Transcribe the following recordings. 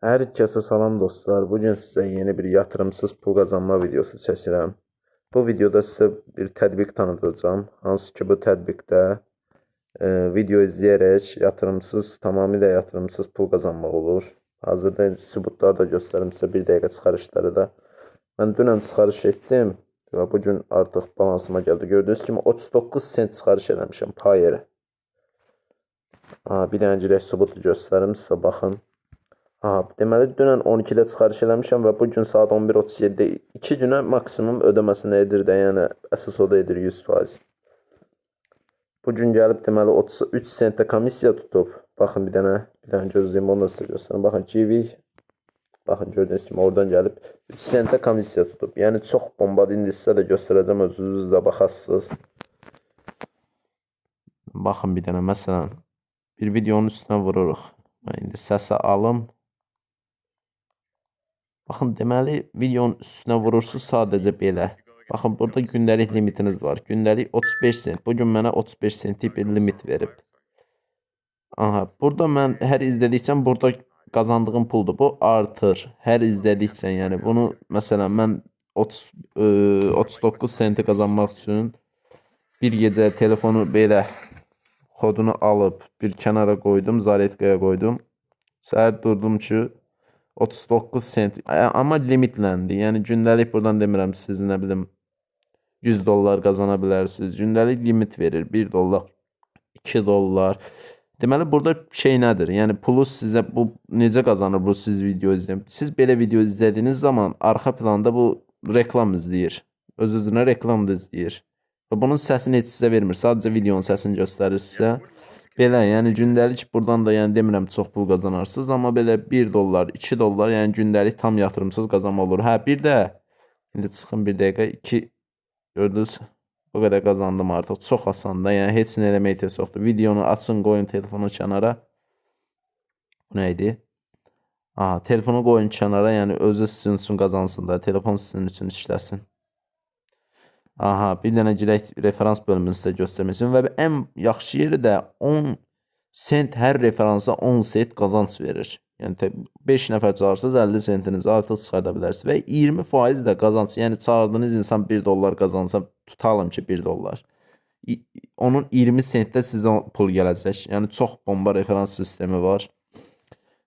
Hər kəsə salam dostlar. Bugün sizə yeni bir yatırımsız pul qazanma videosu çəkirəm. Bu videoda sizə bir tətbiq tanıdacağım. Hansı ki bu tətbiqdə video izləyərək tamamilə yatırımsız pul qazanmaq olur. Hazırda sübutları da göstərim sizə, bir dəqiqə çıxarışları da. Mən dünən çıxarış etdim və bugün artıq balansıma gəldi. Gördüyünüz kimi 39 sent çıxarış eləmişəm Payerə. Bir dənə sübutu göstərim sizə, baxın. Deməli dünən 12-də çıxarış eləmişəm və bugün saat 11:37-də 2 günə maksimum ödəməsini edir də, yəni əsas o da edir 100%. Bugün gəlib deməli 33 sentə komissiya tutub. Baxın bir dənə gözləyim, onu da sizə göstərim. Baxın Kiwi, baxın gördüyünüz kimi oradan gəlib 3 sentə komissiya tutub. Yəni çox bombadır, indi sizə də göstərəcəm, özünüz də baxasınız. Baxın bir dənə məsələn bir videonun üstünə vururuq. Mən indi səsə alım. Baxın, deməli, videonun üstünə vurursunuz sadəcə belə. Baxın, burada gündəlik limitiniz var. Gündəlik 35 sent. Bugün mənə 35 sentlik bir limit verib. Burada mən hər izlədikcəm burada qazandığım puldur. Bu artır. Hər izlədikcə, yəni bunu məsələn mən 39 senti qazanmaq üçün bir gecə telefonu belə kodunu alıb bir kənara qoydum, zaretkaya qoydum. Səhər durdum ki 39 sent, amma limitləndi. Yəni gündəlik buradan demirəm siz nə bilim 100 dollar qazana bilərsiniz. Gündəlik limit verir 1 dollar, 2 dollar. Deməli burada şey nədir? Yəni pulu sizə bu necə qazanır bu siz video izləyib? Siz belə video izlədiyiniz zaman arxa planda bu reklam izləyir. Öz-özünə reklam da izləyir. Və bunun səsini heç sizə vermir. Sadəcə videonun səsini göstərir sizə. Belə, yəni gündəlik buradan da yəni demirəm çox pul qazanarsınız, amma belə 1 dollar, 2 dollar, yəni gündəlik tam yatırımsız qazanma olur. Bir də indi çıxın bir dəqiqə 2 gördünüz. Bu qədər qazandım artıq. Çox asandır. Yəni heç nə eləməyə ehtiyac yoxdur. Videonu açın, qoyun telefonu kənara. Bu nə idi? Telefonu qoyun kənara, yəni özü sizin üçün qazansın da, telefon sizin üçün işləsin. Bir dənə girək referans bölümünü sizə göstərməsin və ən yaxşı yeri də 10 sent hər referansa 10 sent qazanc verir. Yəni 5 nəfər çağırırsınız 50 sentinizi artıq çıxarda bilərsiniz və 20% də qazanc. Yəni çağırdığınız insan 1 dollar qazansa, tutalım ki 1 dollar. Onun 20 sentdə sizə pul gələcək. Yəni çox bomba referans sistemi var.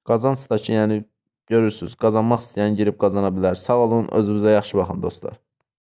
Qazanc da ki, yəni görürsünüz, qazanmaq istəyən girib qazana bilər. Sağ olun, özünüzə yaxşı baxın dostlar.